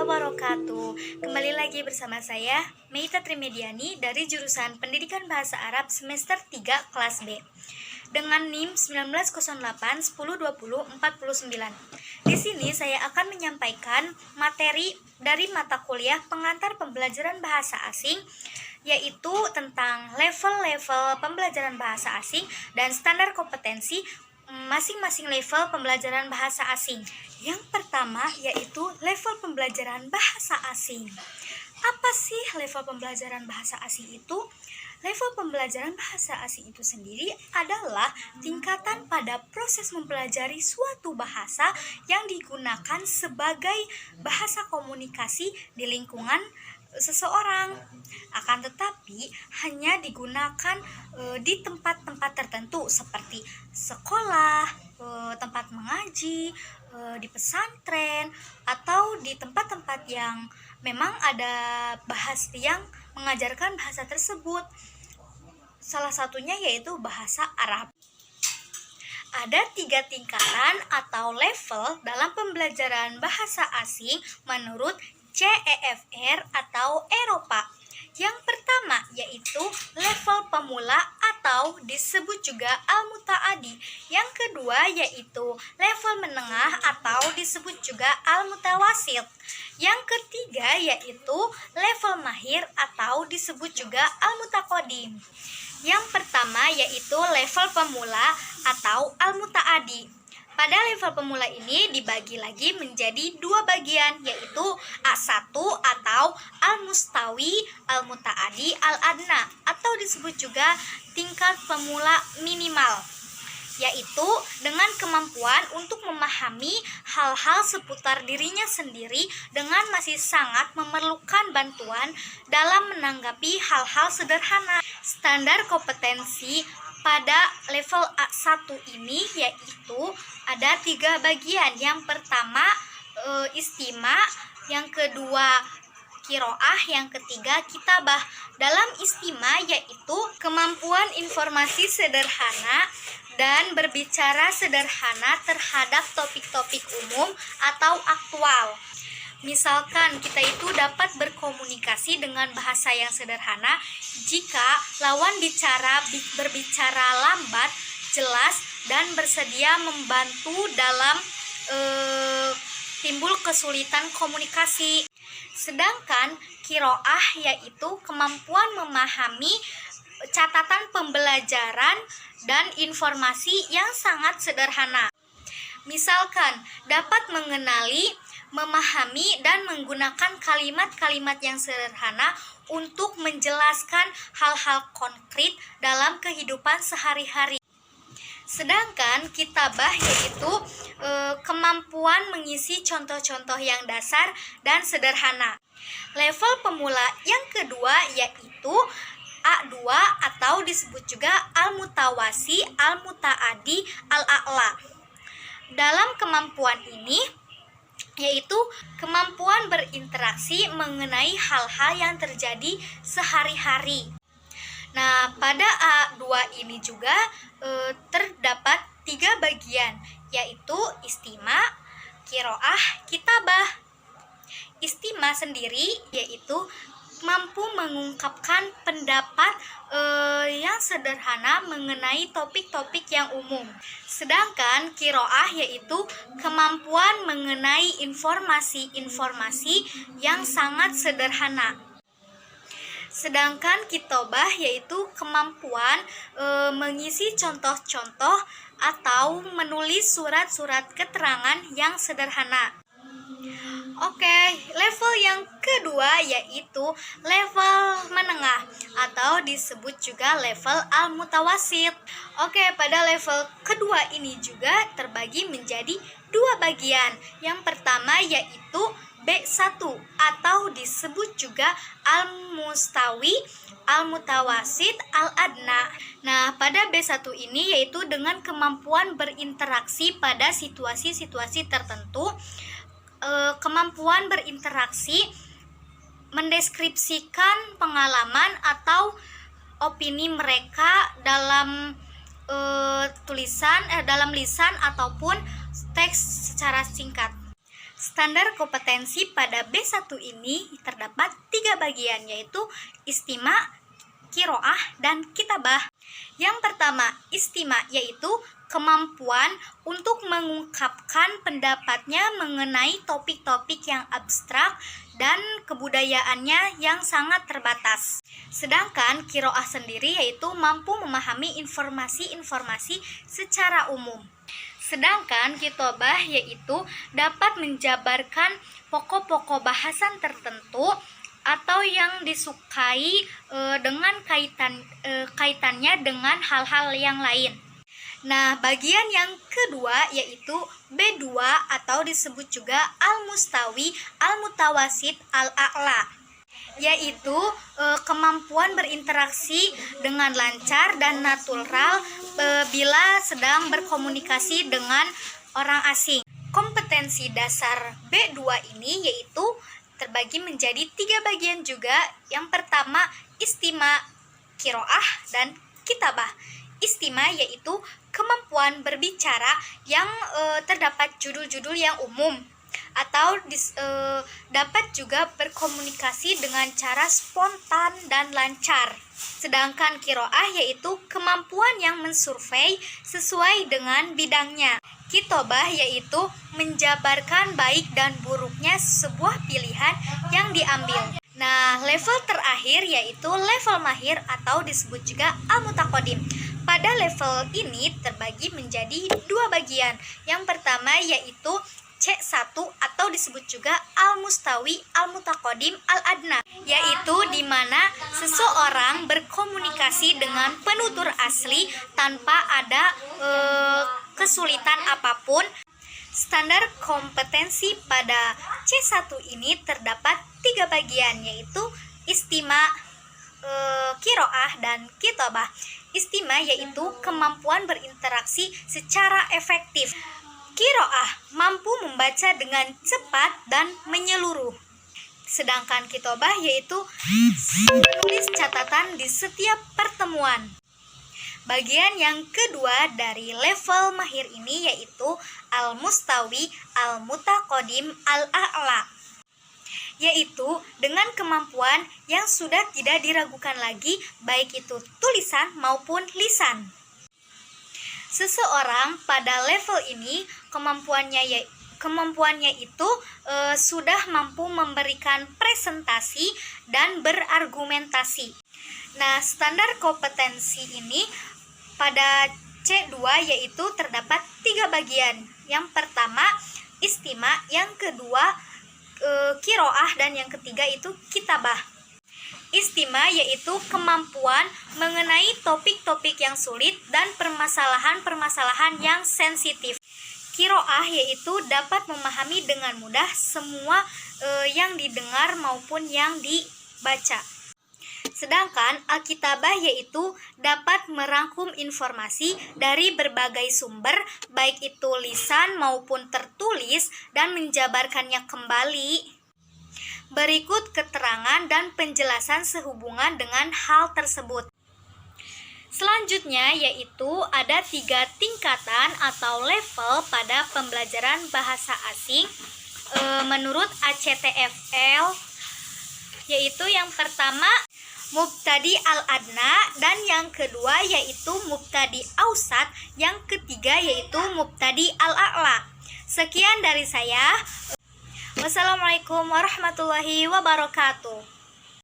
wabarakatuh. Kembali lagi bersama saya, Meita Trimediani dari jurusan Pendidikan Bahasa Arab semester 3 kelas B dengan NIM 1908102049. Di sini saya akan menyampaikan materi dari mata kuliah pengantar pembelajaran bahasa asing, yaitu tentang level-level pembelajaran bahasa asing dan standar kompetensi masing-masing level pembelajaran bahasa asing. Yang pertama yaitu level pembelajaran bahasa asing. Apa sih level pembelajaran bahasa asing itu? Level pembelajaran bahasa asing itu sendiri adalah tingkatan pada proses mempelajari suatu bahasa yang digunakan sebagai bahasa komunikasi di lingkungan seseorang. Akan tetapi hanya digunakan di tempat-tempat tertentu seperti sekolah, tempat mengaji, di pesantren, atau di tempat-tempat yang memang ada bahasa yang mengajarkan bahasa tersebut. Salah satunya yaitu bahasa Arab. Ada 3 tingkatan atau level dalam pembelajaran bahasa asing menurut CEFR atau Eropa. Yang pertama yaitu level pemula atau disebut juga al-muta'adi. Yang kedua yaitu level menengah atau disebut juga al-mutawasit. Yang ketiga yaitu level mahir atau disebut juga al-mutaqaddim. Yang pertama yaitu level pemula atau al-muta'adi. Pada level pemula ini dibagi lagi menjadi 2 bagian, yaitu A1 atau al-mustawi, al-muta'adi, al-adna, atau disebut juga tingkat pemula minimal, yaitu dengan kemampuan untuk memahami hal-hal seputar dirinya sendiri dengan masih sangat memerlukan bantuan dalam menanggapi hal-hal sederhana. Standar kompetensi pada level A1 ini yaitu ada 3 bagian. Yang pertama istima, yang kedua kiroah, yang ketiga kitabah. Dalam istima yaitu kemampuan informasi sederhana dan berbicara sederhana terhadap topik-topik umum atau aktual. Misalkan kita itu dapat berkomunikasi dengan bahasa yang sederhana jika lawan bicara berbicara lambat, jelas, dan bersedia membantu dalam timbul kesulitan komunikasi. Sedangkan kiroah yaitu kemampuan memahami catatan pembelajaran dan informasi yang sangat sederhana. Misalkan dapat mengenali, memahami, dan menggunakan kalimat-kalimat yang sederhana untuk menjelaskan hal-hal konkret dalam kehidupan sehari-hari. Sedangkan kitabah yaitu kemampuan mengisi contoh-contoh yang dasar dan sederhana. Level pemula yang kedua yaitu A2 atau disebut juga al-mutawasi, al-muta'adi, al-a'la. Dalam kemampuan ini yaitu kemampuan berinteraksi mengenai hal-hal yang terjadi sehari-hari. Nah, pada A2 ini juga terdapat 3 bagian, yaitu istima, kiroah, kitabah. Istima sendiri yaitu mampu mengungkapkan pendapat yang sederhana mengenai topik-topik yang umum. Sedangkan kiroah yaitu kemampuan mengenai informasi-informasi yang sangat sederhana. Sedangkan kitobah yaitu kemampuan mengisi contoh-contoh atau menulis surat-surat keterangan yang sederhana. Oke, level yang kedua yaitu level menengah atau disebut juga level al-mutawasit. Oke, pada level kedua ini juga terbagi menjadi 2 bagian. Yang pertama yaitu B1 atau disebut juga al-mustawi, al-mutawasit, al-adna. Nah, pada B1 ini yaitu dengan kemampuan berinteraksi pada situasi-situasi tertentu, kemampuan berinteraksi, mendeskripsikan pengalaman atau opini mereka dalam dalam lisan ataupun teks secara singkat. Standar kompetensi pada B1 ini terdapat 3 bagian, yaitu istima, qiraah, dan kitabah. Yang pertama, istima, yaitu kemampuan untuk mengungkapkan pendapatnya mengenai topik-topik yang abstrak dan kebudayaannya yang sangat terbatas. Sedangkan qiraah sendiri yaitu mampu memahami informasi-informasi secara umum. Sedangkan kitabah yaitu dapat menjabarkan pokok-pokok bahasan tertentu atau yang disukai dengan kaitannya dengan hal-hal yang lain. Nah, bagian yang kedua yaitu B2 atau disebut juga al-mustawi, al-mutawasit, al-a'la, yaitu kemampuan berinteraksi dengan lancar dan natural bila sedang berkomunikasi dengan orang asing. Kompetensi dasar B2 ini yaitu terbagi menjadi 3 bagian juga. Yang pertama, istima, qiraah, dan kitabah. Istima yaitu kemampuan berbicara yang terdapat judul-judul yang umum atau dapat juga berkomunikasi dengan cara spontan dan lancar. Sedangkan qiraah yaitu kemampuan yang mensurvei sesuai dengan bidangnya. Kitabah yaitu menjabarkan baik dan buruknya sebuah pilihan yang diambil. Nah, level terakhir yaitu level mahir atau disebut juga al-mutaqaddim. Pada level ini terbagi menjadi 2 bagian. Yang pertama yaitu C1 atau disebut juga al-mustawi, al-mutaqaddim, al-adna, yaitu di mana seseorang berkomunikasi dengan penutur asli tanpa ada kesulitan apapun. Standar kompetensi pada C1 ini terdapat 3 bagian, yaitu istima, qiraah, dan kitabah. Istima yaitu kemampuan berinteraksi secara efektif. Qiraah mampu membaca dengan cepat dan menyeluruh. Sedangkan kitabah yaitu menulis catatan di setiap pertemuan. Bagian yang kedua dari level mahir ini yaitu al-mustawi, al-mutaqaddim, al-a'la, yaitu dengan kemampuan yang sudah tidak diragukan lagi, baik itu tulisan maupun lisan. Seseorang pada level ini kemampuannya itu sudah mampu memberikan presentasi dan berargumentasi. Nah, standar kompetensi ini pada C2 yaitu terdapat 3 bagian. Yang pertama istima, yang kedua qiraah, dan yang ketiga itu kitabah. Istima yaitu kemampuan mengenai topik-topik yang sulit dan permasalahan-permasalahan yang sensitif. Qiraah yaitu dapat memahami dengan mudah semua yang didengar maupun yang dibaca. Sedangkan al-kitabah yaitu dapat merangkum informasi dari berbagai sumber, baik itu lisan maupun tertulis, dan menjabarkannya kembali. Berikut keterangan dan penjelasan sehubungan dengan hal tersebut. Selanjutnya yaitu ada 3 tingkatan atau level pada pembelajaran bahasa asing menurut ACTFL, yaitu yang pertama mubtadi al-adna, dan yang kedua yaitu mubtadi ausat, yang ketiga yaitu mubtadi al-a'la. Sekian dari saya. Wassalamualaikum warahmatullahi wabarakatuh.